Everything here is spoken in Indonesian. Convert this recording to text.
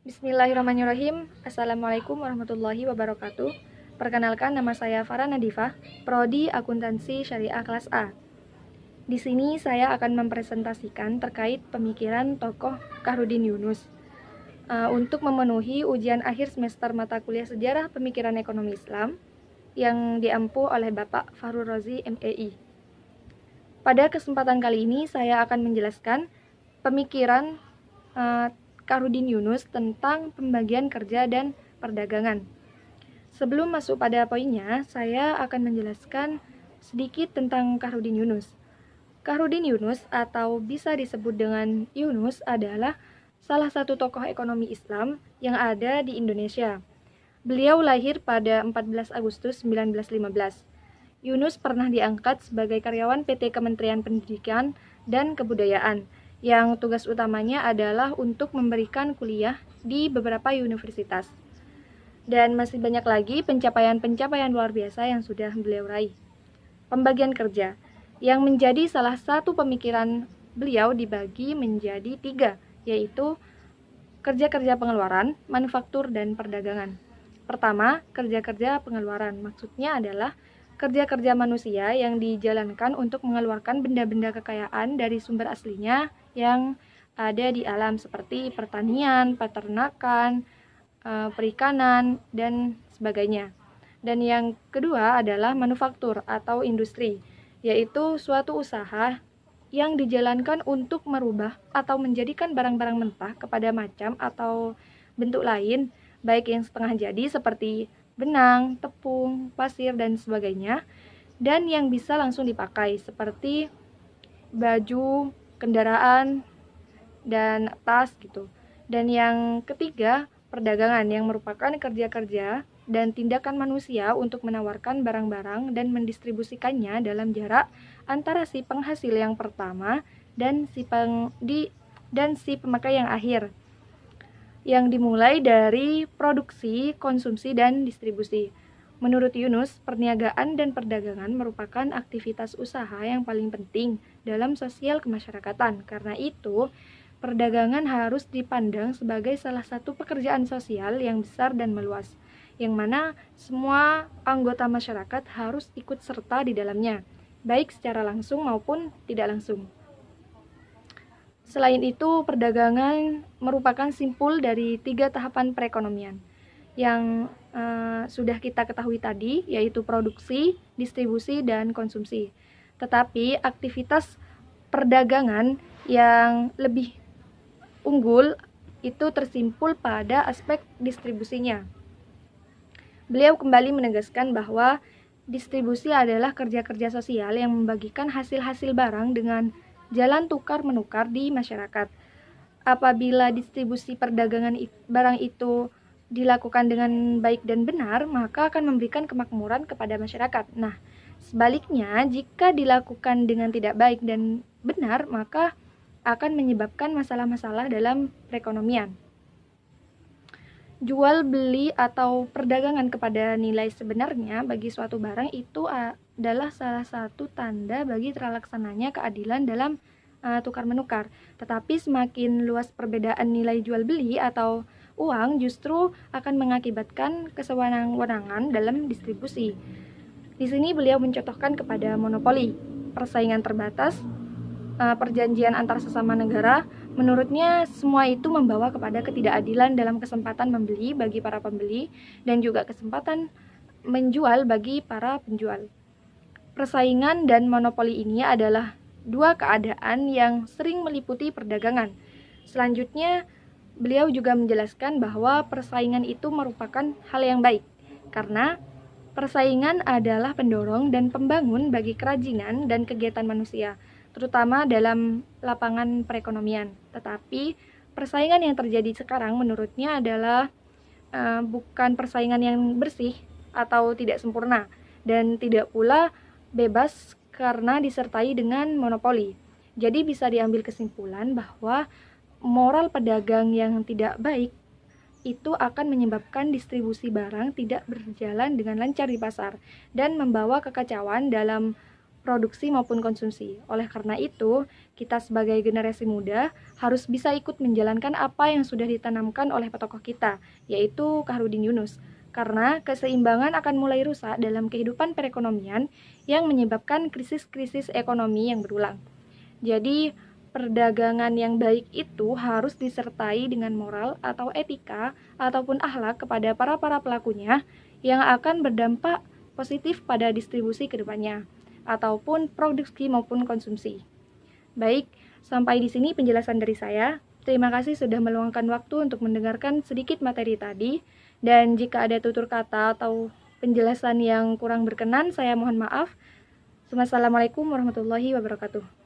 Bismillahirrahmanirrahim. Assalamualaikum warahmatullahi wabarakatuh. Perkenalkan, nama saya Farah Nadifah, Prodi Akuntansi Syariah kelas A. Di sini saya akan mempresentasikan terkait pemikiran tokoh Khairuddin Yunus untuk memenuhi ujian akhir semester mata kuliah Sejarah Pemikiran Ekonomi Islam yang diampu oleh Bapak Fahru Rozi, MEI. Pada kesempatan kali ini saya akan menjelaskan pemikiran Khairuddin Yunus tentang pembagian kerja dan perdagangan. Sebelum masuk pada poinnya, saya akan menjelaskan sedikit tentang Khairuddin Yunus. Khairuddin Yunus atau bisa disebut dengan Yunus adalah salah satu tokoh ekonomi Islam yang ada di Indonesia. Beliau lahir pada 14 Agustus 1915. Yunus pernah diangkat sebagai karyawan PT Kementerian Pendidikan dan Kebudayaan, yang tugas utamanya adalah untuk memberikan kuliah di beberapa universitas. Dan masih banyak lagi pencapaian-pencapaian luar biasa yang sudah beliau raih. Pembagian kerja, yang menjadi salah satu pemikiran beliau dibagi menjadi 3, yaitu kerja-kerja pengeluaran, manufaktur, dan perdagangan. Pertama, kerja-kerja pengeluaran, maksudnya adalah kerja-kerja manusia yang dijalankan untuk mengeluarkan benda-benda kekayaan dari sumber aslinya yang ada di alam seperti pertanian, peternakan, perikanan, dan sebagainya. Dan yang kedua adalah manufaktur atau industri, yaitu suatu usaha yang dijalankan untuk merubah atau menjadikan barang-barang mentah kepada macam atau bentuk lain, baik yang setengah jadi seperti benang, tepung, pasir, dan sebagainya, dan yang bisa langsung dipakai seperti baju, kendaraan, dan tas gitu. Dan yang ketiga, perdagangan yang merupakan kerja-kerja dan tindakan manusia untuk menawarkan barang-barang dan mendistribusikannya dalam jarak antara si penghasil yang pertama dan si pemakai yang akhir, yang dimulai dari produksi, konsumsi, dan distribusi. Menurut Yunus, perniagaan dan perdagangan merupakan aktivitas usaha yang paling penting dalam sosial kemasyarakatan. Karena itu, perdagangan harus dipandang sebagai salah satu pekerjaan sosial yang besar dan meluas, yang mana semua anggota masyarakat harus ikut serta di dalamnya, baik secara langsung maupun tidak langsung. Selain itu, perdagangan merupakan simpul dari 3 tahapan perekonomian yang sudah kita ketahui tadi, yaitu produksi, distribusi, dan konsumsi. Tetapi aktivitas perdagangan yang lebih unggul itu tersimpul pada aspek distribusinya. Beliau kembali menegaskan bahwa distribusi adalah kerja-kerja sosial yang membagikan hasil-hasil barang dengan jalan tukar-menukar di masyarakat. Apabila distribusi perdagangan barang itu dilakukan dengan baik dan benar, maka akan memberikan kemakmuran kepada masyarakat. Nah, sebaliknya, jika dilakukan dengan tidak baik dan benar, maka akan menyebabkan masalah-masalah dalam perekonomian. Jual beli atau perdagangan kepada nilai sebenarnya bagi suatu barang itu adalah salah satu tanda bagi terlaksananya keadilan dalam tukar menukar. Tetapi semakin luas perbedaan nilai jual beli atau uang justru akan mengakibatkan kesewenang-wenangan dalam distribusi. Di sini beliau mencontohkan kepada monopoli, persaingan terbatas, perjanjian antar sesama negara. Menurutnya semua itu membawa kepada ketidakadilan dalam kesempatan membeli bagi para pembeli dan juga kesempatan menjual bagi para penjual. Persaingan dan monopoli ini adalah 2 keadaan yang sering meliputi perdagangan. Selanjutnya, beliau juga menjelaskan bahwa persaingan itu merupakan hal yang baik, karena persaingan adalah pendorong dan pembangun bagi kerajinan dan kegiatan manusia, terutama dalam lapangan perekonomian. Tetapi persaingan yang terjadi sekarang menurutnya adalah bukan persaingan yang bersih atau tidak sempurna, dan tidak pula bebas karena disertai dengan monopoli. Jadi bisa diambil kesimpulan bahwa moral pedagang yang tidak baik itu akan menyebabkan distribusi barang tidak berjalan dengan lancar di pasar dan membawa kekacauan dalam produksi maupun konsumsi. Oleh karena itu, kita sebagai generasi muda harus bisa ikut menjalankan apa yang sudah ditanamkan oleh tokoh kita, yaitu Khairuddin Yunus. Karena keseimbangan akan mulai rusak dalam kehidupan perekonomian yang menyebabkan krisis-krisis ekonomi yang berulang. Jadi, perdagangan yang baik itu harus disertai dengan moral atau etika ataupun akhlak kepada para pelakunya yang akan berdampak positif pada distribusi ke depannya ataupun produksi maupun konsumsi. Baik, sampai di sini penjelasan dari saya. Terima kasih sudah meluangkan waktu untuk mendengarkan sedikit materi tadi, dan jika ada tutur kata atau penjelasan yang kurang berkenan, saya mohon maaf. Wassalamualaikum warahmatullahi wabarakatuh.